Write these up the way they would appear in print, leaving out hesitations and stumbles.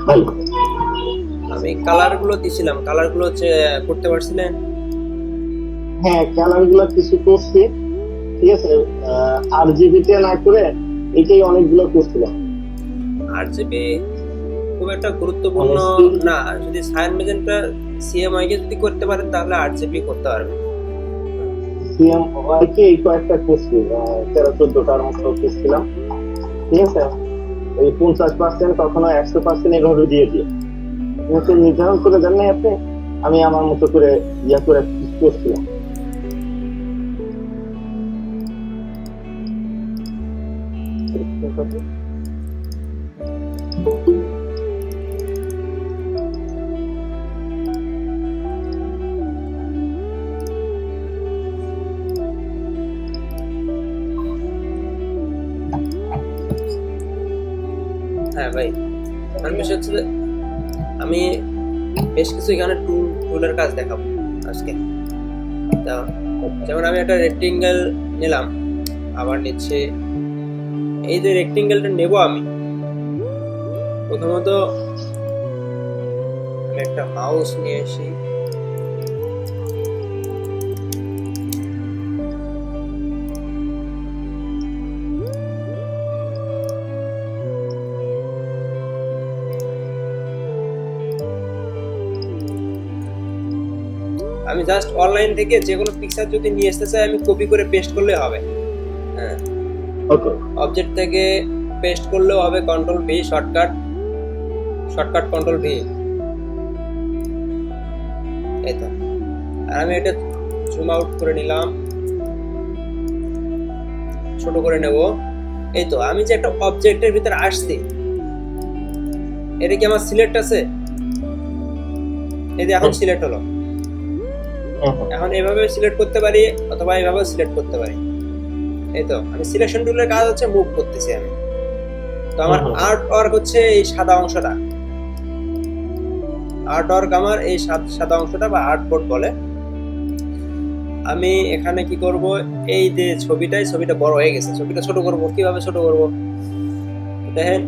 ভাই, আমি কালার গুলো দিছিলাম, কালার গুলো করতে পারছিলেন? হ্যাঁ কালার গুলা কিছু করছি, ঠিক আছে। আর জিবিতে না করে এটাই অনেকগুলো করছিলাম। আরজিবি খুব একটা মানে গুরুত্বপূর্ণ না। যদি সায়ান ম্যাজেন্টা সিএমআই কে যদি করতে পারেন তাহলে আরজিবি করতে পারবেন। সিএম ওয়াইকে এই কয়েকটা করছি, 13-14টার মতো করছিলাম, ঠিক আছে। এই 50%, কখনো 100% এভাবে দিয়ে দিয়ে কিন্তু নির্ধারণ করে দেন নাই আপনি। আমি আমার মতো করে ইয়া করে করছিলাম। হ্যাঁ ভাই, আমার বিষয় হচ্ছে যে আমি বেশ কিছু এখানে টুলের কাজ দেখাবো আজকে। তা যেমন আমি একটা রেক্টেঙ্গেল নিলাম, আবার নিচ্ছে এই যে রেক্টেঙ্গেলটা নেব আমি প্রথমত আমি একটা মাউস নিয়ে আসি। আমি জাস্ট অনলাইন থেকে যে কোনো পিকচার যদি নিয়ে আসতে চাই আমি কপি করে পেস্ট করলে হবে। হ্যাঁ, ওকে। অবজেক্ট থেকে পেস্ট করলেও হবে, control V shortcut, shortcut control V. এই তো, আর আমি এটা জুম আউট করে নিলাম, ছোট করে নেব। এই তো, আমি যে একটা অবজেক্টের ভিতরে আসছি, এটা কি আমার সিলেক্ট আছে? এই যে এখন সিলেক্ট হলো। এখন এভাবে সিলেক্ট করতে পারি অথবা এভাবে সিলেক্ট করতে পারি। এই তো, আমি সিলেকশন টুলের কাজ হচ্ছে মুভ করতেছি আমি। তো আমার আর্ট ওয়ার্ক হচ্ছে এই সাদা অংশটা, আর্ট ওয়ার্ক আমার এই সাদা অংশটা বা আর্ট বোর্ড বলে। আমি এখানে কি করব, এই যে ছবিটা বড় হয়ে গেছে, ছবিটা ছোট করব। কিভাবে ছোট করব দেখেন,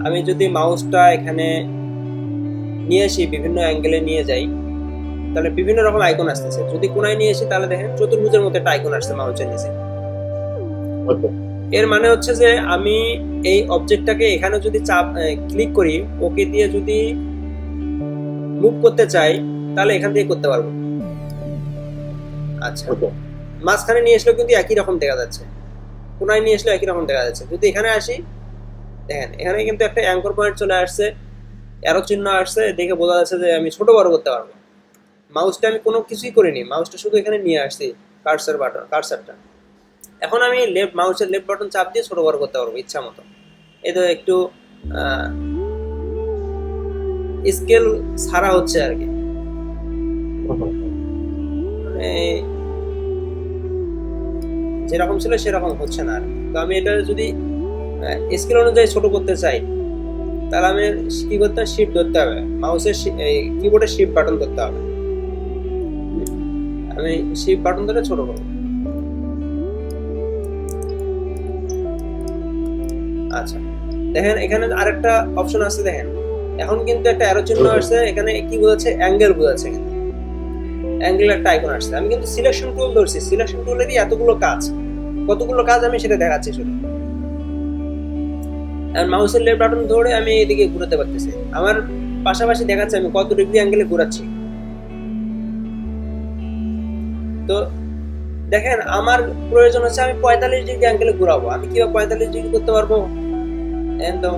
আমি যদি মাউসটা এখানে নিয়ে আসি, বিভিন্ন অ্যাঙ্গেলে নিয়ে যাই, তাহলে বিভিন্ন রকম আইকন আসতেছে। যদি কোনায় নিয়ে আসি তাহলে দেখেন চতুর্ভুজের মতো একটা আইকন আসছে মাউসের নিচে। এর মানে হচ্ছে যে আমি এই অবজেক্টটাকে এখানে যদি চাপ ক্লিক করি, ওকে দিয়ে যদি মুভ করতে চাই তাহলে এখান থেকে করতে পারবো। আচ্ছা, মাঝখানে নিয়ে আসলেও কিন্তু একই রকম দেখা যাচ্ছে, কোনায় নিয়ে আসলেও একই রকম দেখা যাচ্ছে। যদি এখানে আসি, দেখেন এখানে কিন্তু একটা অ্যাঙ্কর পয়েন্ট চলে আসছে, অ্যারো চিহ্ন আসছে, দেখে বোঝা যাচ্ছে যে আমি ছোট বড় করতে পারবো। মাউসটা আমি কোনো কিছুই করিনি, মাউসটা শুধু এখানে নিয়ে আসছি, কার্সারটা। এখন আমি মাউসের লেফট বাটন চাপ দিয়ে ছোট বড় করতে পারবো ইচ্ছা মতো। এই তো একটু স্কেল ছাড়া হচ্ছে আর কি, মানে যেরকম ছিল সেরকম হচ্ছে না আর কি। তো আমি এটা যদি স্কেল অনুযায়ী ছোট করতে চাই তাহলে আমি কি করতে হবে, শিফট ধরতে হবে, মাউসের কিবোর্ডের শিফট বাটন ধরতে হবে। আমি শিফট বাটন ধরে ছোট করবো। আচ্ছা, দেখেন এখানে আরেকটা অপশন আছে, দেখেন এখন কিন্তু একটা অ্যারো চিহ্ন আসছে, এখানে কি বোঝাচ্ছে, অ্যাঙ্গেল বোঝাচ্ছে। কিন্তু অ্যাঙ্গেল একটা আইকন আসছে। আমি কিন্তু সিলেকশন টুল ধরছি, সিলেকশন টুলেরই এতগুলো কাজ, কতগুলো কাজ আমি সেটা দেখাচ্ছি শুধু। আর মাউসের লেফট বাটন ধরে আমি এদিকে ঘুরাতে পারতেছি, আমার পাশাপাশি দেখাচ্ছে আমি কত ডিগ্রি অ্যাঙ্গেলে ঘোরাচ্ছি। তো দেখেন আমার প্রয়োজন হচ্ছে আমি 45 ডিগ্রি অ্যাঙ্গেলে ঘুরাবো। আমি কিভাবে 45 ডিগ্রি করতে পারবো? একদম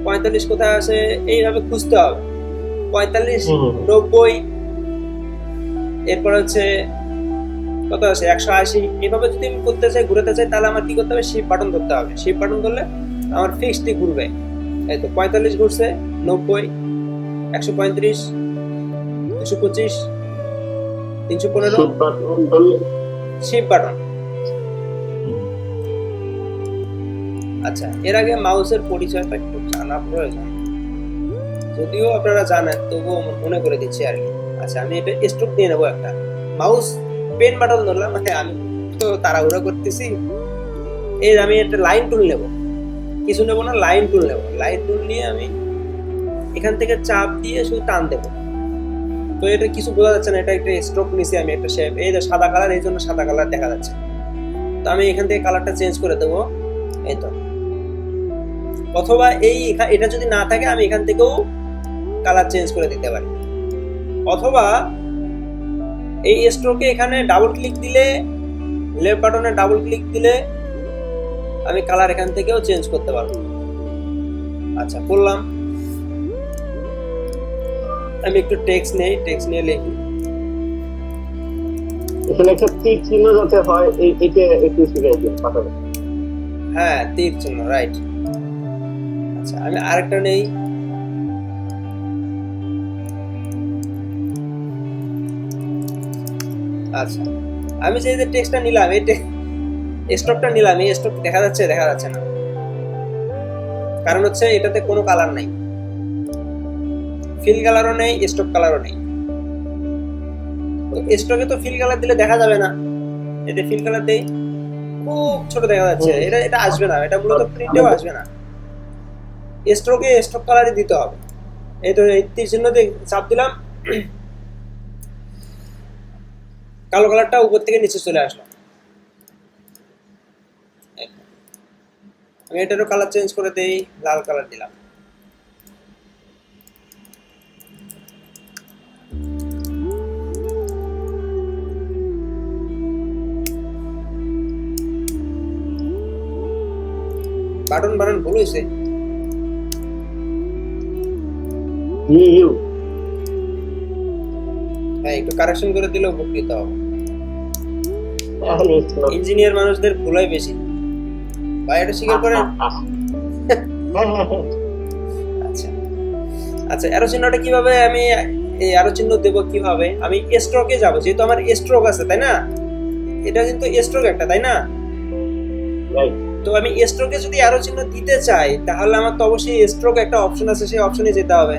45 কোথায় আছে এইভাবে খুঁজতে হবে। 45, 90, এরপর হচ্ছে কত আছে 180। এভাবে যদি আমি করতে চাই, ঘুরাতে চাই, তাহলে আমার কি করতে হবে, শিফট বাটন ধরতে হবে। শিফট বাটন ধরলে আমার ফিক্সডই ঘুরবে। এই তো 45 ঘুরছে, 90, 135, 225, 315, শিফট বাটন। আচ্ছা, এর আগে মাউসের পরিচয়টা একটু জানা প্রয়োজন, যদিও আপনারা জানেন তবুও মনে করে দিচ্ছি আর কি। আচ্ছা, আমি এটা স্ট্রোক দিয়ে নেবো একটা। মাউস পেন বাটন ধরলাম, মানে আমি তো তাড়াহুড়া করতেছি, এই আমি একটা লাইন টুল নেব, কিছু নেবো না, লাইন টুল নেব। লাইন টুল নিয়ে আমি এখান থেকে চাপ দিয়ে শুধু টান দেবো। তো এটা কিছু বোঝা যাচ্ছে না, এটা একটা স্ট্রোক নিছি আমি, একটা শেপ, এই যে সাদা কালার, এই জন্য সাদা কালার দেখা যাচ্ছে। তো আমি এখান থেকে কালারটা চেঞ্জ করে দেবো, এই তো। অথবা এটা যদি না থাকে আমি এখান থেকেও কালার চেঞ্জ করে দিতে পারি, অথবা এই স্ট্রোকে এখানে ডাবল ক্লিক দিলে, লেফট বাটনে ডাবল ক্লিক দিলে আমি কালার এখান থেকেও চেঞ্জ করতে পারবো। আচ্ছা, করলাম। আমি একটু টেক্সট নেই, টেক্সট নিয়ে লিখি। এখানে একটা তীর চিহ্ন যাতে হয়, এইটা একটু শিখিয়ে দিন পাঠাবে। হ্যাঁ, তীর চিহ্ন, রাইট। আচ্ছা, আমি আরেকটা নেই। আচ্ছা, আমি যে টেক্সটটা নিলাম, এই স্টকটা নিলাম, এই স্টক দেখা যাচ্ছে না, কারণ হচ্ছে এটাতে কোনো কালার নাই, ফিল কালারও নেই, স্টক কালারও নেই। তো স্টকে তো ফিল কালার দিলে দেখা যাবে না, এতে ফিল কালার দেই, খুব ছোট দেখা যাচ্ছে, এটা আসবে না, এটা মূলত প্রিন্টেও আসবে না। স্ট্রোকে স্টক কালারই দিতে হবে। এই তো এই তীর চিহ্ন দিয়ে চাপ দিলাম, কালো কালারটা উপর থেকে নিচে চলে আসলো। আমি এটারও কালার চেঞ্জ করে দেই, লাল কালার দিলাম। বাটন ভুল হয়েছে, হ্যাঁ একটু কারেকশন করে দিলে উপকৃত হবে। ইঞ্জিনিয়ার মানুষদের ভুলাই বেশি, ভাই এটা স্বীকার করেন। আচ্ছা আচ্ছা, অ্যারো চিহ্নটা কিভাবে আমি এই অ্যারো চিহ্ন দেব, কিভাবে আমি স্ট্রোকে যাব, যেহেতু আমার স্ট্রোক আছে, তাই না? এটা কিন্তু স্ট্রোক একটা, তাই না? তো আমি স্ট্রোকে যদি অ্যারো চিহ্ন দিতে চাই, তাহলে আমার তো অবশ্যই স্ট্রোক একটা অপশন আছে, সেই অপশনে যেতে হবে।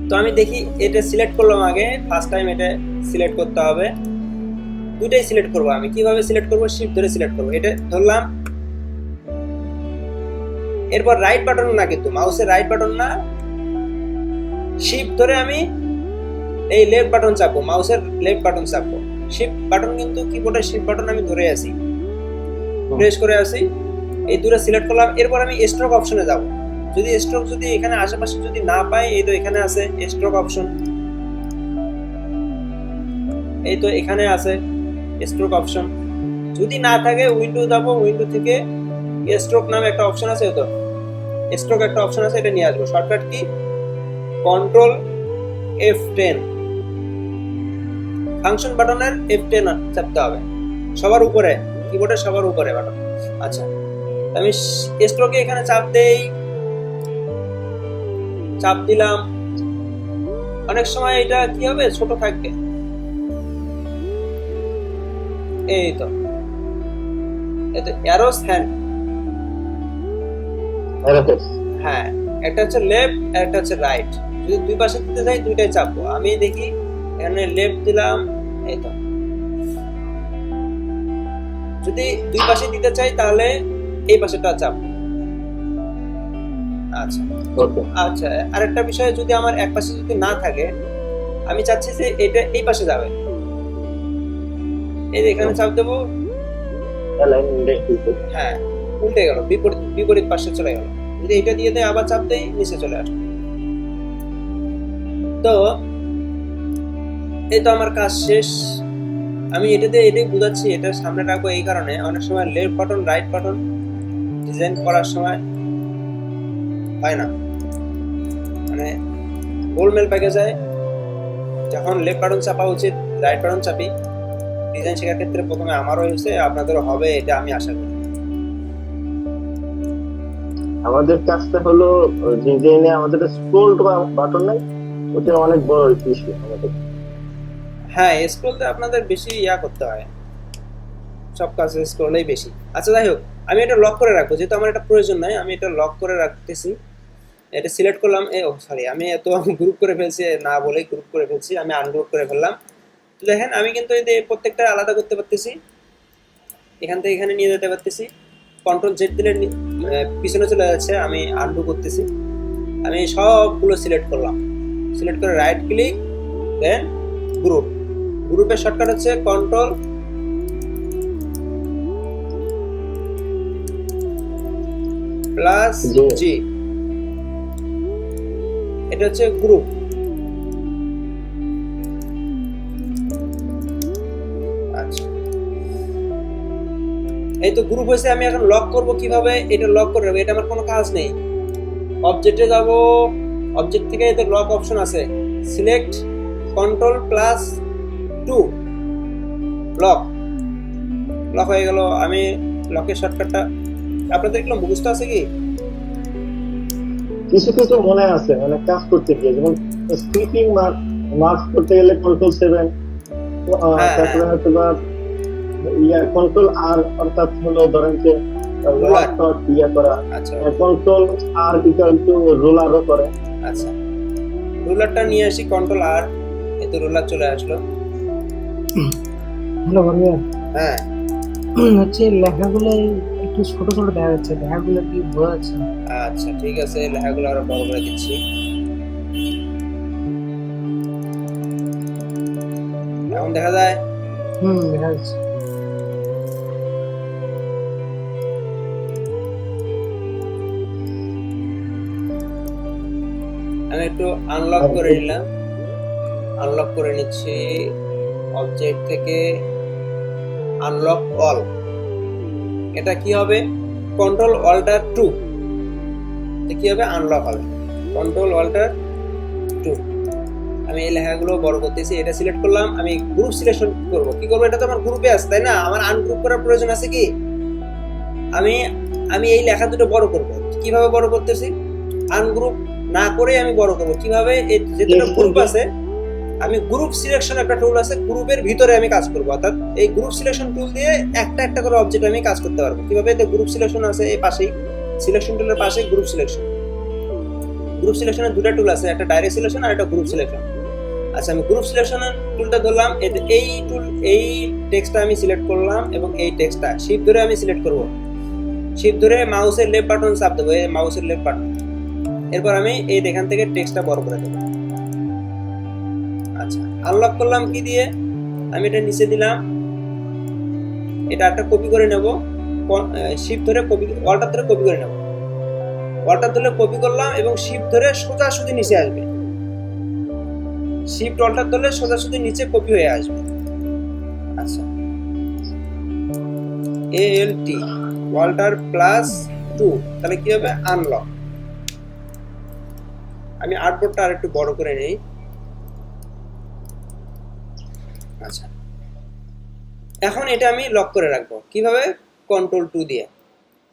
তো আমি দেখি, এটা সিলেক্ট করলাম আগে, ফার্স্ট টাইম এটা সিলেক্ট করতে হবে, দুইটাই সিলেক্ট করব। আমি কিভাবে সিলেক্ট করব, শিফট ধরে সিলেক্ট করব, এটা ধরলাম। এরপর রাইট বাটন না, কিন্তু মাউসের রাইট বাটন না, শিফট ধরে আমি এই লেফট বাটন চাপবো, মাউসের লেফট বাটন চাপবো। শিফট বাটন কিন্তু কিবোর্ডের শিফট বাটন আমি ধরে আছি, প্রেস করে আছি, এই দুটো সিলেক্ট করলাম। এরপর আমি স্ট্রোক অপশনে যাব। যদি স্ট্রোক যদি এখানে আশেপাশে যদি না পাই, এই তো এখানে আছে স্ট্রোক অপশন, এই তো এখানে আছে স্ট্রোক অপশন। যদি না থাকে উইন্ডো যাব, উইন্ডো থেকে স্ট্রোক নামে একটা অপশন আছে, তো স্ট্রোক একটা অপশন আছে, এটা নিয়ে আসবো। Shortcut key, control F10, function বাটনের F10 চাপতে হবে, সবার উপরে, কিবোর্ডের সবার উপরে বাটন। আচ্ছা, আমি স্ট্রোকে এখানে চাপ দেই, চাপ দিলাম। অনেক সময় এটা কি হবে, ছোট থাকবে, এই তো এটা অ্যারোস হ্যান্ড, হ্যাঁ একটা হচ্ছে লেফট আর একটা হচ্ছে রাইট। যদি দুই পাশে দিতে চাই, দুইটাই চাপবো। আমি দেখি এখানে লেফট দিলাম, এই তো। যদি দুই পাশে দিতে চাই, তাহলে এই পাশেটা চাপবো। আচ্ছা আচ্ছা, আরেকটা বিষয়, যদি আমার এক পাশে যদি না থাকে, আমি চাচ্ছি যে এটা এই পাশে যাবে, এই এখানে চাপ দেবো, হ্যাঁ উল্টে গেল, বিপরীত পাশে চলে গেল। যদি এটা দিয়ে দেয়, আবার চাপ দেই, নিচে চলে আসবে। তো এই তো আমার কাজ শেষ। আমি এটাই বুঝাচ্ছি, এটা সামনে রাখবো এই কারণে, অনেক সময় left button right button design করার সময় হয় না, মানে গোলমেল পেকে যায়। যখন লেফট বাটন চাপা উচিত, রাইট বাটন চাপি। ডিজাইন শেখার ক্ষেত্রে প্রথমে আমারও হয়েছে, আপনাদেরও হবে, এটা আমি আশা করি। আমাদের কাজটা হলো ডিজাইনে আমাদের স্ক্রল বাটন নাই, ওটা অনেক বড় ইস্যু আমাদের। হ্যাঁ, স্ক্রলতে আপনাদের বেশি করতে হয়, সব কাজে স্ক্রলই বেশি। আচ্ছা যাই হোক, আমি এটা লক করে রাখবো, যেহেতু আমার এটা প্রয়োজন নাই, আমি এটা লক করে রাখতেছি। এটা সিলেক্ট করলাম, আমি এত গ্রুপ করে ফেলছি, না বলে গ্রুপ করে ফেলছি, আমি আনগ্রুপ করে ফেললাম। দেখেন আমি কিন্তু এই প্রত্যেকটা আলাদা করতে পারতেছি। এখান থেকে এখানে নিয়ে যেতে পারতেছি। কন্ট্রোল জেড দিলে পিছনে চলে যাচ্ছে। আমি আনডু করতেছি। আমি সবগুলো সিলেক্ট করলাম, সিলেক্ট করে রাইট ক্লিক, দেন গ্রুপ। গ্রুপের শর্টকাট হচ্ছে কন্ট্রোল প্লাস জি। এটা হচ্ছে গ্রুপ। আচ্ছা, এই তো গ্রুপ হয়েছে। আমি এখন লক করব কিভাবে? এটা লক করে রাখবো, এটা আমার কোনো কাজ নেই। অবজেক্টে যাব, অবজেক্ট থেকে এতে লক অপশন আছে, select control plus 2 lock. Lock হয়ে গেল। আমি লকের শর্টকাটটা আপনাদের কি মুখস্থ আছে কি? কিছু কিছু মনে আছে, মানে কাজ করতে গিয়ে, যেমন স্ক্রিপিং মার্ক করতে গেলে কন্ট্রোল 7, তারপরে হয়তো বা কন্ট্রোল আর, অর্থাৎ হলো ধরেন যে করা। আচ্ছা, কন্ট্রোল আর ইকুয়াল টু রোলারও করে। আচ্ছা, রুলারটা নিয়ে আসি, কন্ট্রোল আর, এই তো রুলার চলে আসলো। হ্যালো ভাইয়া, হ্যাঁ হচ্ছে লেখাগুলো একটু ছোট ছোট দেখা যাচ্ছে, লেখাগুলো কি বোঝা যাচ্ছে? আচ্ছা ঠিক আছে, লেখাগুলো আরো বড় করে দিচ্ছি। এখন দেখা যায়? দেখা যাচ্ছে। আমি একটু আনলক করে নিলাম, আনলক করে নিচ্ছি। অবজেক্ট থেকে আনলক অল, এটা কি হবে? কন্ট্রোল অল্টার 2, কি হবে? আনলক হবে। Control alter 2। আমি এই লেখাগুলো বড় করতেছি। এটা সিলেক্ট করলাম। আমি গ্রুপ সিলেকশন করব। কি করব? এটা তো আমার গ্রুপে আছে, তাই না? আমার আনগ্রুপ করার প্রয়োজন আছে কি? আমি আমি এই লেখা দুটো বড় করব। কিভাবে বড় করতেছি? আনগ্রুপ না করে আমি বড় করব কিভাবে? এই যে দুটো গ্রুপ আছে, আমি গ্রুপ সিলেকশন একটা টুল আছে, গ্রুপের ভিতরে আমি কাজ করব। অর্থাৎ এই গ্রুপ সিলেকশন টুল দিয়ে একটা একটা করে অবজেক্ট আমি কাজ করতে পারবো। কিভাবে? এই গ্রুপ সিলেকশন আছে এই পাশেই, সিলেকশন টুলের পাশে গ্রুপ সিলেকশন। গ্রুপ সিলেকশনের দুটো টুল আছে, একটা ডাইরেক্ট সিলেকশন আর একটা গ্রুপ সিলেকশন। আচ্ছা, আমি গ্রুপ সিলেকশনের টুলটা ধরলাম। এই টুল, এই টেক্সটটা আমি সিলেক্ট করলাম এবং এই টেক্সটটা শিফট ধরে আমি সিলেক্ট করব। শিফট ধরে মাউসের লেফট বাটন চাপ দেবো, এই মাউসের লেফট বাটন। এরপর আমি এই এখান থেকে টেক্সটটা বড় করে দেবো। আচ্ছা, আনলক করলাম কি দিয়ে? আমি এটা নিচে দিলাম। এটা একটা কপি করে নেব, শিফট ধরে কপি, অল্টার ধরে কপি করে নেব। অল্টার ধরে কপি করলাম এবং শিফট ধরে সোজাসুজি নিচে আসবে। শিফট অল্টার ধরলে সোজাসুজি নিচে কপি হয়ে আসবে। আচ্ছা, ALT অল্টার প্লাস 2, তাহলে কি হবে? আনলক। আমি আর্টবোর্ডটা আর একটু বড় করে নেই। আচ্ছা, এখন এটা আমি লক করে রাখবো কিভাবে? কন্ট্রোল 2 দিয়ে।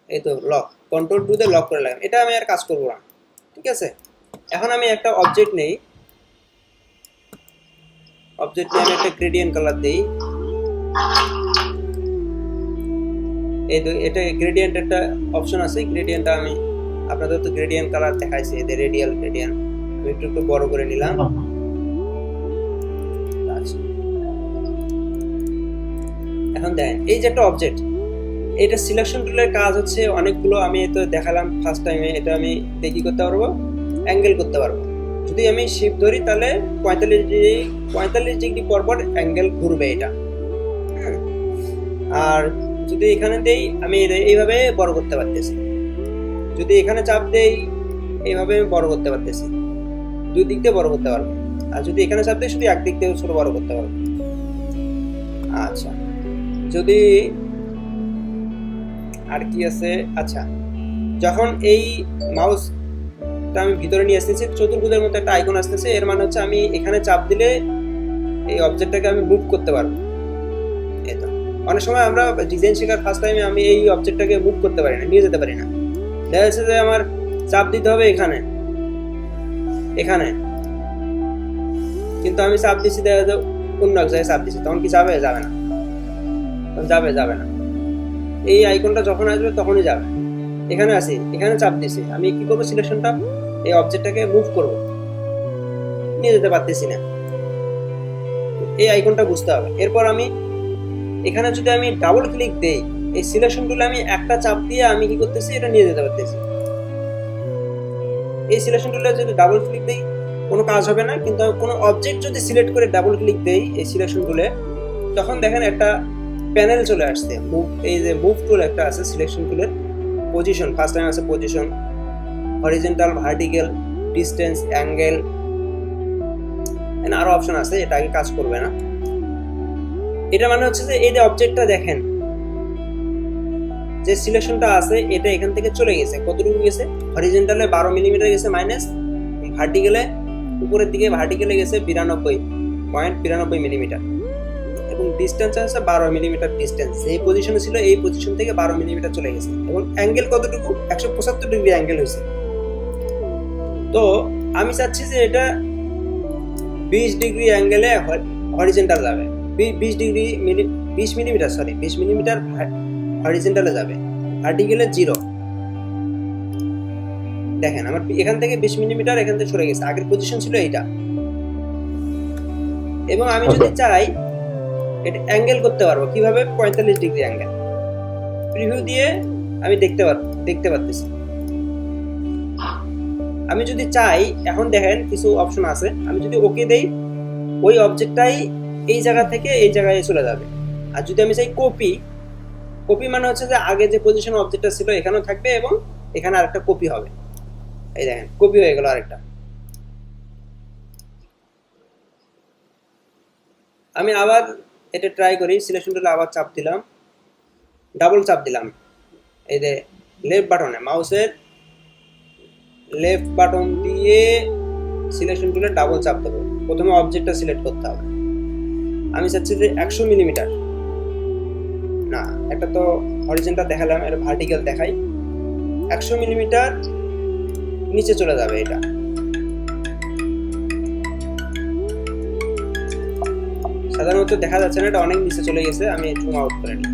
এই তো লক, কন্ট্রোল 2 দিয়ে লক করে রাখলাম। এটা আমি আর কাজ করবো না, ঠিক আছে? এখন আমি একটা অবজেক্ট নেই, অবজেক্ট নিয়ে আমি একটা গ্রেডিয়েন্ট কালার দেই। এই তো এটা গ্রেডিয়েন্ট একটা অপশন আছে, গ্রেডিয়েন্টটা আমি আপনাদের তো গ্রেডিয়েন্ট কালার দেখাইছি, এদের রেডিয়াল গ্রেডিয়েন্ট। আমি একটু একটু বড় করে নিলাম। আচ্ছা, এখন দেখেন এই যে একটা অবজেক্ট, এটা সিলেকশন টুলের কাজ হচ্ছে অনেকগুলো। আমি তো দেখালাম ফার্স্ট টাইমে। এটা আমি দেখি করতে পারবো, অ্যাঙ্গেল করতে পারবো। যদি আমি শিফট ধরি তাহলে 45 ডিগ্রি পরপর অ্যাঙ্গেল ঘুরবে এটা। আর যদি এখানে দেই, আমি এইভাবে বড় করতে পারতেছি। যদি এখানে চাপ দেই, এইভাবে আমি বড় করতে পারতেছি, দুই দিক দিয়ে বড় করতে পারবো। আর যদি এখানে চাপ দিই, শুধু একদিক দিয়ে ছোট বড় করতে পারবো। আচ্ছা, যদি আর কি আছে? আচ্ছা, যখন এই মাউসটা আমি ভিতরে নিয়ে আসতেছি, চতুর্ভুজের মতো একটা আইকন আসতেছে, এর মানে হচ্ছে আমি এখানে চাপ দিলে এই অবজেক্টটাকে আমি মুভ করতে পারবো। এটা অনেক সময় আমরা ডিজাইন শেখার ফার্স্ট টাইমে আমি এই অবজেক্টটাকে মুভ করতে পারি না, নিয়ে যেতে পারি না। দেখা যাচ্ছে যে আমার চাপ দিতে হবে এখানে, এখানে, কিন্তু আমি চাপ দিচ্ছি, দেখা যাচ্ছে অন্য এক জায়গায় চাপ দিচ্ছি, তখন কি যাবে? যাবে না, যাবে না। এই আইকনটা যখন আসবে তখনই যাবে। এখানে আসি, এখানে চাপ দিছি, আমি কি করবো? সিলেকশনটা, এই অবজেক্টটাকে মুভ করবো, নিয়ে যেতে পারতেছি না। এই আইকনটা বুঝতে হবে। এরপর আমি এখানে যদি আমি ডাবল ক্লিক দেই, এই সিলেকশন টুলে আমি একটা চাপ দিয়ে আমি কি করতেছি, এটা নিয়ে যেতে পারতেছি। এই সিলেকশন টুলে যদি ডাবল ক্লিক দেই কোনো কাজ হবে না, কিন্তু কোনো অবজেক্ট যদি সিলেক্ট করে ডাবল ক্লিক দেই এই সিলেকশন টুলে, তখন দেখেন একটা প্যানেল চলে আসছে। মুভ, এই যে মুভ টুল একটা আছে সিলেকশন টুলের, পজিশন ফার্স্ট টাইম আছে, position, horizontal, vertical, distance, angle, আরো অপশন আছে, এটা আগে কাজ করবে না। এটা মানে হচ্ছে যে এই যে অবজেক্টটা দেখেন, যে সিলেকশনটা আছে এটা এখান থেকে চলে গেছে, কতটুকু গেছে, হরিজন্টালে 12 মিলিমিটার গেছে মাইনাস, ভার্টিক্যালে উপরের দিকে ভার্টিক্যালে গেছে 92.92 মিলিমিটার, এবং ডিসটেন্স আছে 12 মিলিমিটার ডিসটেন্স। এই পজিশনে ছিল এই পজিশন থেকে 12 মিলিমিটার চলে গেছে, এবং অ্যাঙ্গেল কতটুকু, 175 ডিগ্রি অ্যাঙ্গেল হয়েছে। তো আমি চাচ্ছি যে এটা 20 ডিগ্রি অ্যাঙ্গেলে হরিজন্টাল যাবে, 20 মিলিমিটার হরিজন্টালে যাবে, ভার্টিক্যালে 0। দেখেন আমার এখান থেকে 20 মিলিমিটার এখান থেকে সরে গেছে, আগের পজিশন ছিল এইটা। এবং আমি যদি চাই এটা অ্যাঙ্গেল করতে পারবো কিভাবে, 45 ডিগ্রি অ্যাঙ্গেল প্রিভিউ দিয়ে আমি দেখতে পারতেছি। আমি যদি চাই, এখন দেখেন কিছু অপশন আছে, আমি যদি ওকে দেই ওই অবজেক্টটাই এই জায়গা থেকে এই জায়গায় চলে যাবে। আর যদি আমি চাই কপি মানে হচ্ছে যে আগে যে পজিশন অবজেক্টটা ছিল এখানেও থাকবে, এবং এখানে আরেকটা কপি হবে। এই দেখেন কপি হয়ে গেল আরেকটা। আমি আবার এটা ট্রাই করি, সিলেকশন টুলে আবার চাপ দিলাম, ডাবল চাপ দিলাম, এই যে লেফট বাটনে, মাউসের লেফট বাটন দিয়ে সিলেকশন টুলে ডাবল চাপ দেবো। প্রথমে অবজেক্টটা সিলেক্ট করতে হবে। আমি চাচ্ছি যে 100 মিলিমিটার, না একটা তো হরিজন্টাল দেখালাম, এটা ভার্টিক্যাল দেখাই। 100 মিলিমিটার নিচে চলে যাবে এটা। সাধারণত দেখা যাচ্ছে না, এটা অনেক নিচে চলে গেছে, আমি জুম আউট করে নিই।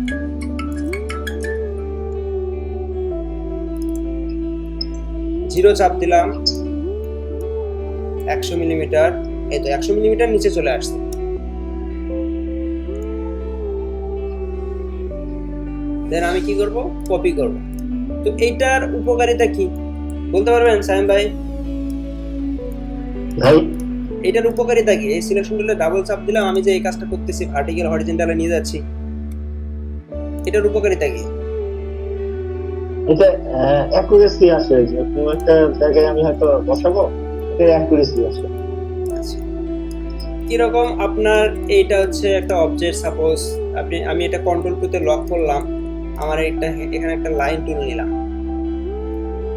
জিরো চাপ দিলাম, 100 মিলিমিটার, এই তো 100 মিলিমিটার নিচে চলে আসছে। দেন আমি কি করব, কপি করব। তো এইটার উপকারিতা কি বলতে পারবেন সাইম ভাই? এটার উপকারিতা কি? এই সিলেকশন টুলে ডাবল চাপ দিলাম, আমি যে এই কাজটা করতেছি ভার্টিক্যাল হরিজন্টালে নিয়ে যাচ্ছি, এটার উপকারিতা কি? এটা অ্যাকুরেসি আসে, যে কোনো একটা জায়গায় আমি হয়তো বসাবো, এটা অ্যাকুরেসি আসে। আচ্ছা, কিরকম আপনার এইটা হচ্ছে একটা অবজেক্ট, সাপোজ আমি এটা কন্ট্রোল টুতে লক করলাম, আমার এখানে একটা লাইন টুল নিলাম।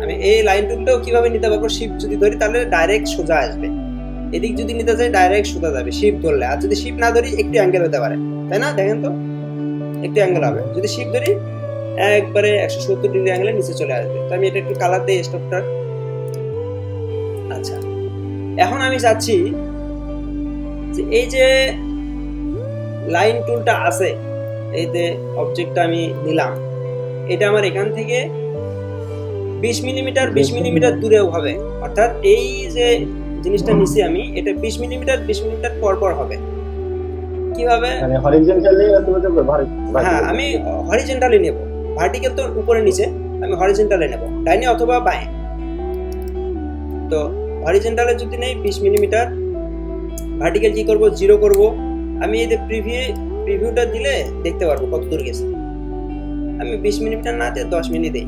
আমি এই লাইন টুলটাও কিভাবে নিতে পারবো, শিফট যদি ধরি তাহলে ডাইরেক্ট সোজা আসবে, এদিক যদি নিতে চাই ডাইরেক্ট সোজা যাবে শিফট ধরলে। আর যদি শিফট না ধরি একটু অ্যাঙ্গেল হতে পারে, তাই না? দেখেন তো একটু অ্যাঙ্গেল হবে। যদি শিফট ধরি একবারে 170 ডিগ্রি অ্যাঙ্গেলে নিচে চলে আসবে। তো আমি এটা একটু কালার দিই স্টপটার। আচ্ছা, এখন আমি চাচ্ছি যে এই যে লাইন টুলটা আছে, এই যে অবজেক্টটা আমি নিলাম, এটা আমার এখান থেকে 20 মিলিমিটার দূরেও হবে। অর্থাৎ এই যে জিনিসটা নিছি আমি, এটা 20 মিলিমিটার পর হবে। কিভাবে? মানে হরিজন্টালি অথবা হ্যাঁ, আমি হরিজন্টালি নেব, ভার্টিক্যাল তো উপরে নিচে, আমি হরিজন্টালে নেব, ডাইনে অথবা বাঁয়ে। তো হরিজন্টালে যদি নেই 20 মিলিমিটার, ভার্টিক্যাল কি করব, 0 করব। আমি এই যে প্রিভিউটা দিলে দেখতে পারবো কত দূর গেছে। আমি 20 মিলিমিটার না দিয়ে 10 মিলি দেই।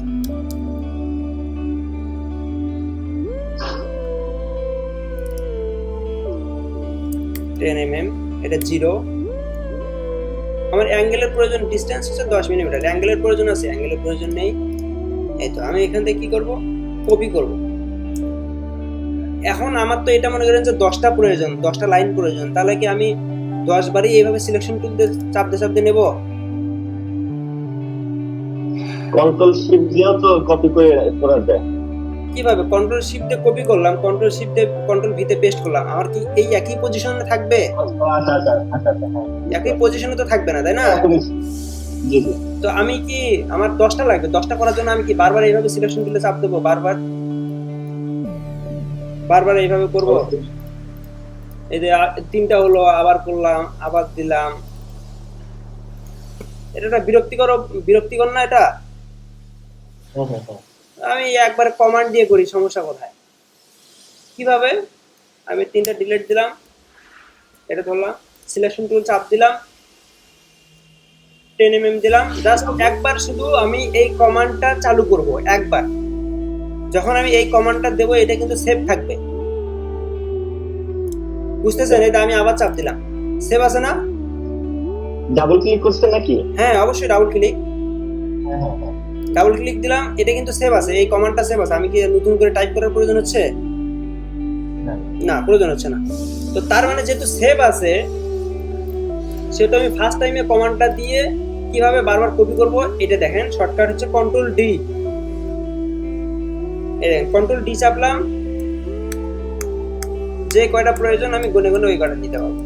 এটা 0। আমার অ্যাঙ্গেলের প্রয়োজন, ডিসটেন্স হচ্ছে 10 মিলিমিটার, অ্যাঙ্গেলের প্রয়োজন আছে, অ্যাঙ্গেলের প্রয়োজন নেই। এই তো আমি এখান থেকে কি করব, কপি করব। এখন আমার তো এটা মনে করেন যে 10টা প্রয়োজন, 10টা লাইন প্রয়োজন, তাহলে কি আমি 10 বারই এইভাবে সিলেকশন টুল দিয়ে চাপ দিয়ে নেব? কন্ট্রোল শিফট দিয়েও তো কপি করা যায়। কিভাবে? কন্ট্রোল শিফট দিয়ে কপি করলাম, কন্ট্রোল শিফট দিয়ে কন্ট্রোল ভি তে পেস্ট করলাম, আমার কি এই একই পজিশনে থাকবে? একই পজিশনে তো থাকবে না, তাই না? তো আমি কি, আমার 10টা লাগবে, 10টা করার জন্য আমি কি বারবার এইভাবে সিলেকশন টুলে চাপ দেবো, বারবার এইভাবে করব? এই যে 3টা হলো, আবার করলাম, আবার দিলাম, এটা একটা বিরক্তিকর না এটা? আমি একবার কমান্ড দিয়ে করি, সমস্যা কোথায়? কিভাবে? আমি 3টা ডিলিট দিলাম, এটা ধরলাম, সিলেকশন টুল চাপ দিলাম, 10 mm দিলাম, জাস্ট একবার শুধু আমি এই কমান্ডটা চালু করব একবার। যখন আমি এই কমান্ডটা দেব এটা কিন্তু সেভ থাকবে, বুঝতেছেন? এটা আমি আবার চাপ দিলাম, সেভ আছে না? ডাবল ক্লিক করছেন নাকি? হ্যাঁ অবশ্যই ডাবল ক্লিক দিলাম, এটা কিন্তু সেভ আছে, এই কমান্ডটা সেভ আছে। আমি কি নতুন করে টাইপ করার প্রয়োজন হচ্ছে? না, প্রয়োজন হচ্ছে না। তো তার মানে যেহেতু সেভ আছে, সেহেতু আমি ফার্স্ট টাইমে কমান্ডটা দিয়ে কিভাবে বারবার কপি করব এটা দেখেন। শর্টকাট হচ্ছে কন্ট্রোল ডি। কন্ট্রোল ডি চাপলাম, যে কয়টা প্রয়োজন আমি গুনে গুনে ওই কয়টা দিতে পারবো।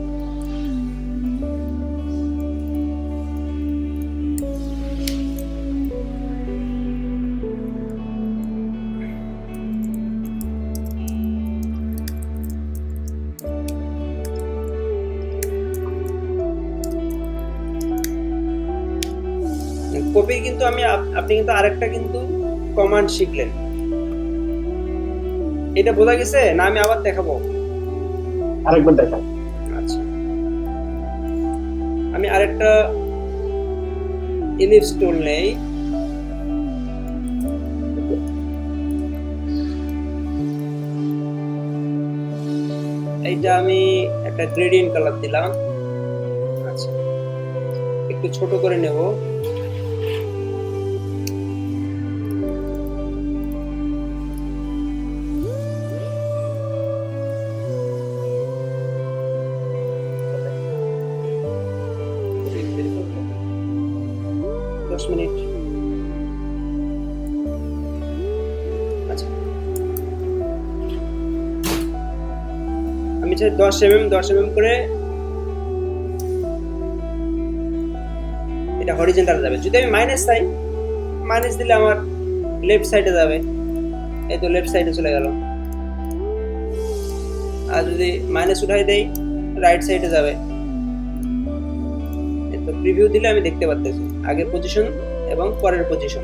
কপি কিন্তু আপনি কিন্তু আরেকটা কিন্তু কমান্ড শিখলেন, এটা বোঝা গেছে না? আমি আবার দেখাবো, আরেকবার দেখান। আচ্ছা, আমি আরেকটা ইলিপস টুল নেই, এইটা আমি একটা গ্রেডিয়েন্ট কালার দিলাম। আচ্ছা, একটু ছোট করে নেব। মিনিট। আচ্ছা, আমি চাই 10 mm করে এটা হরিজন্টাল যাবে। যদি আমি মাইনাস চাই, মাইনাস দিলে আমার লেফট সাইডে যাবে, এই তো লেফট সাইডে চলে গেল। আর যদি মাইনাস উঠাই দেই, রাইট সাইডে যাবে। তো প্রিভিউ দিলে আমি দেখতে পাচ্ছি আগের পজিশন এবং পরের পজিশন।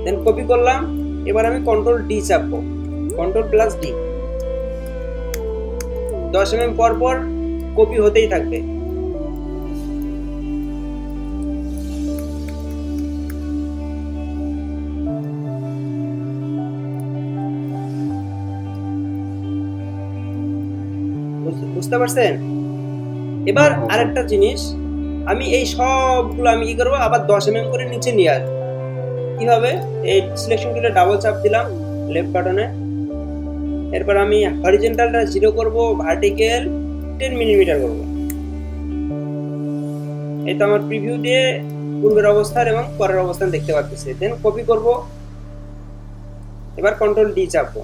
দেন কপি করলাম, এবার আমি কন্ট্রোল ডি চাপবো, কন্ট্রোল প্লাস ডি। 10 mm পর পর কপি হতেই থাকবে। বুঝতে পারছেন? এবার আরেকটা জিনিস, আমি এই সবগুলো আমি কি করবো, আবার 10 mm করে নিচে নিয়ে আসবো। কিভাবে? এই সিলেকশন টুলে ডাবল চাপ দিলাম লেফট বাটনে, এরপর আমি হরিজন্টালটা 0 করব, ভার্টিক্যাল 10 mm করব। এই তো আমার প্রিভিউ দিয়ে পূর্বের অবস্থান এবং পরের অবস্থান দেখতে পাচ্ছি। দেন কপি করব, এবার কন্ট্রোল ডি চাপবো।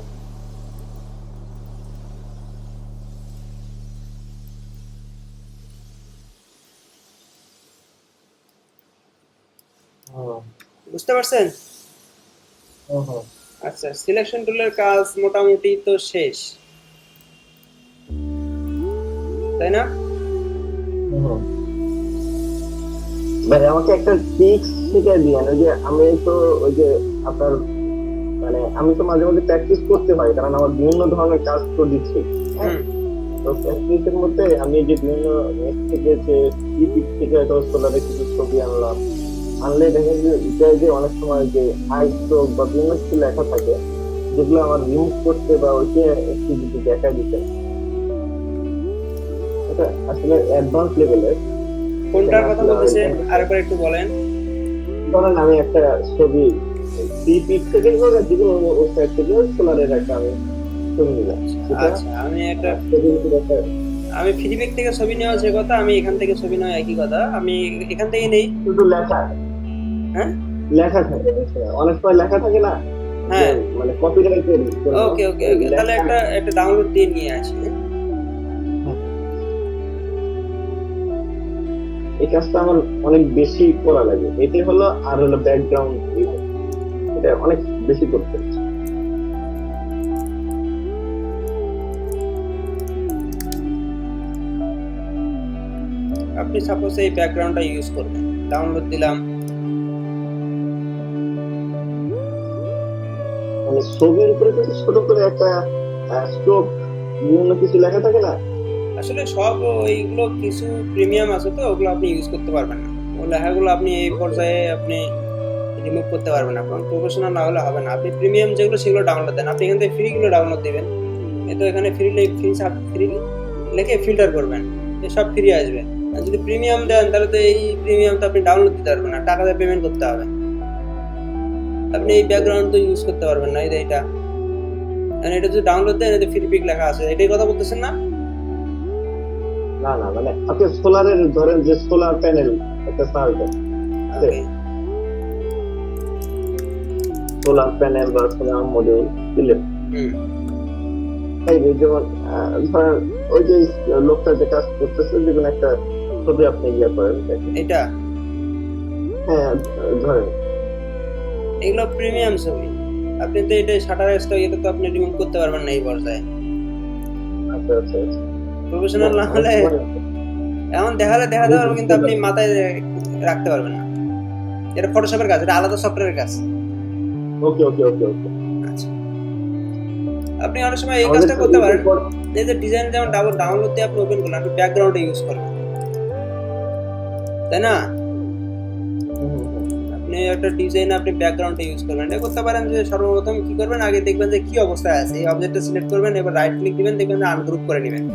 বুঝতে পারছেন? আচ্ছা, সিলেকশন টুলের কাজ মোটামুটি তো শেষ, তাই না? ভাই আমাকে একটা ট্রিক্স শিখিয়ে দিয়েন। ওই যে আমি তো ওই যে আপনার মানে আমি তো মাঝে মাঝে প্র্যাকটিস করতে পারি, কারণ আমার বিভিন্ন ধরনের কাজ তো দিচ্ছি। তো প্র্যাকটিসের মধ্যে আমি যে বিভিন্ন নেট থেকে যে ইপিক থেকে সোলারে কিছু ছবি আনলাম, আনলে দেখেন যে অনেক সময় যে হাই স্ট্রোক বা বিভিন্ন কিছু লেখা থাকে, যেগুলো আমার রিমুভ করতে বা ওইকে একটু যদি দেখা দিতে, এটা আসলে অ্যাডভান্স লেভেলের। কোনটার কথা বলতেছেন আরেকবার একটু বলেন। ধরেন আমি একটা ছবি ইপিক থেকে বা যেকোনো ওয়েবসাইট থেকে সোলারের একটা আমি ছবি নিলাম। আচ্ছা, আমি ফিডব্যাক থেকে ছবি নেওয়া যে কথা, আমি এখান থেকে ছবি নেওয়া একই কথা। আমি এখান থেকে নেই, শুধু লেখা। হ্যাঁ, লেখা থাকে, অনেক সময় লেখা থাকে না, হ্যাঁ, মানে কপিরাইটের। ওকে ওকে ওকে, তাহলে একটা ডাউনলোড দিয়ে নিয়ে আসি। এই কাজটা আমার অনেক বেশি করা লাগে। এটি হলো আর হলো ব্যাকগ্রাউন্ড, এটা অনেক বেশি করতে হচ্ছে। আপনি সাপোজ এই ব্যাকগ্রাউন্ডটা ইউজ করবেন, ডাউনলোড দিলাম। মানে ছবির উপরে কিন্তু ছোট করে একটা স্ট্রোক বিভিন্ন কিছু লেখা থাকে না? আসলে সব ওইগুলো কিছু প্রিমিয়াম আছে, তো ওগুলো আপনি ইউজ করতে পারবেন না। ওই লেখাগুলো আপনি এই পর্যায়ে আপনি রিমুভ করতে পারবেন না, কারণ প্রফেশনাল না হলে হবে না। আপনি প্রিমিয়াম যেগুলো সেগুলো ডাউনলোড দেন, আপনি এখান থেকে ফ্রিগুলো ডাউনলোড দিবেন। এই তো এখানে ফ্রি লিখে ফিল্টার করবেন, সব ফ্রি আসবে। আর যদি প্রিমিয়াম দেন তাহলে তো এই প্রিমিয়ামটা আপনি ডাউনলোড দিতে পারবেন না, টাকা দিয়ে পেমেন্ট করতে হবে। আপনি এই ব্যাকগ্রাউন্ড তো ইউজ করতে পারবেন না, এই যে এটা। আর এটা যদি ডাউনলোড দেন, এটা ফ্রি পিক লেখা আছে, এটাই কথা বলতেছেন না? না না, মানে আপনি সোলারের ধরেন যে সোলার প্যানেল একটা সার্ভে, ওকে, সোলার প্যানেল বা সোলার মডিউল দিলেন। হুম, এই যে যেমন ধরেন ওই যে লোকটা যে কাজ করতেছে, যেকোনো একটা ছবি আপনি ইয়ে করেন দেখেন। এটা হ্যাঁ, ধরেন এগুলো প্রিমিয়াম ছবি। আপনি তো এটা শাটার স্টক, এটা তো আপনি রিমুভ করতে পারবেন না এই পর্যায়ে। আচ্ছা আচ্ছা আচ্ছা। প্রফেশনাল না হলে এমন দেখাতে পারবো, কিন্তু আপনি মাথায় রাখতে পারবেন না। এটা ফটোশপের কাজ, এটা আলাদা সফটওয়্যারের কাজ। ওকে ওকে ওকে ওকে। আচ্ছা, আপনি অনেক সময় এই কাজটা করতে পারেন। এই যে ডিজাইন যেমন ডাউনলোড দিয়ে আপনি ওপেন করলেন, আপনি ব্যাকগ্রাউন্ডে ইউজ করবেন, তাই না? আপনি একটা ডিজাইন আপনি ব্যাকগ্রাউন্ডে ইউজ করবেন, এটা করতে পারেন যে সর্বপ্রথম কি করবেন, আগে দেখবেন যে কি অবস্থায় আছে, এই অবজেক্টটা সিলেক্ট করবেন, এবার রাইট ক্লিক দিবেন, দেখবেন যে আনগ্রুপ করে নেবেন।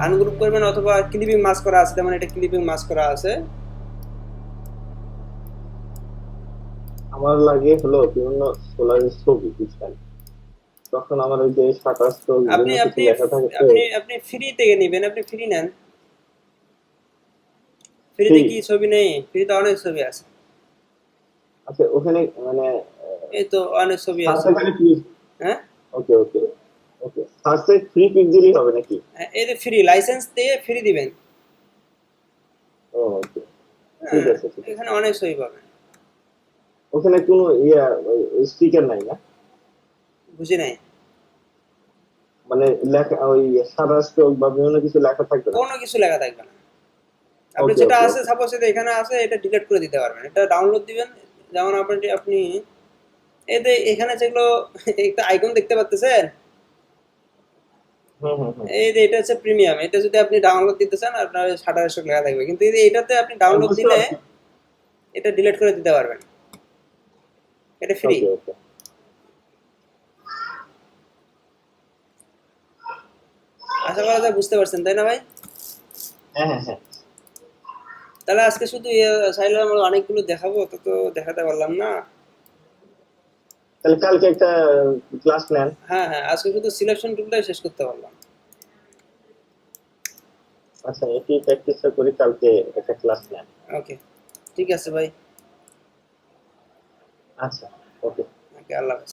আনগ্রুপ করবেন, অথবা ক্লিপিং মাস্ক করা আছে, যেমন এটা ক্লিপিং মাস্ক করা আছে। আমার লাগে হলো বিভিন্ন সোলার ছবি বুঝছেন, তখন আমার ওই যে শাটার স্ট্রোক আপনি বিভিন্ন কিছু আপনি লেখা থাকে। আপনি ফ্রি থেকে নেবেন, আপনি ফ্রি নেন। ফ্রিতে কি ছবি নেই? ফ্রিতে অনেক ছবি আছে। আচ্ছা, ওখানে মানে এই তো অনেক ছবি আছে। হ্যাঁ, ওকে ওকে ওকে, সার্চে ফ্রি পিক দিলেই হবে নাকি? এই যে ফ্রি লাইসেন্স দিয়ে ফ্রি দিবেন। ও ওকে, ঠিক আছে ঠিক আছে। এখানে অনেক ছবি পাবেন। ওখানে কোনো স্টিকার নাই না? বুঝি নাই। মানে লেখা ওই সাদা স্ট্রোক বা বিভিন্ন কিছু লেখা থাকবে না? কোনো কিছু লেখা থাকবে না। আপনি ওকে যেটা ওকে আছে, সাপোজ এটা এখানে আছে, এটা ডিলিট করে দিতে পারবেন। এটা ডাউনলোড দিবেন, যেমন আপনি এই যে এখানে যেগুলো একটা আইকন দেখতে পাচ্ছেন, হুম হুম হুম। এই যে এটা হচ্ছে প্রিমিয়াম। এটা যদি আপনি ডাউনলোড দিতে চান, আপনার 60 লেখা থাকবে, কিন্তু এই যে এটাতে আপনি ডাউনলোড বুঝতে দিলে পারছি। এটা ডিলিট করে দিতে পারবেন। এটা ফ্রি। ওকে ওকে। আশা করা যায় বুঝতে পারছেন, তাই না ভাই? হ্যাঁ হ্যাঁ হ্যাঁ। তাহলে আজকে শুধু চাইলে আমরা অনেকগুলো দেখাবো, তো তো দেখাতে পারলাম না। তাহলে কালকে একটা ক্লাস নেন। হ্যাঁ হ্যাঁ, আজকে শুধু সিলেকশন টুলটাই শেষ করতে পারলাম। আচ্ছা, এটি প্র্যাকটিসটা করি, কালকে একটা ক্লাস নেন। ওকে, ঠিক আছে ভাই। আচ্ছা, ওকে। ওকে, আল্লাহ হাফেজ।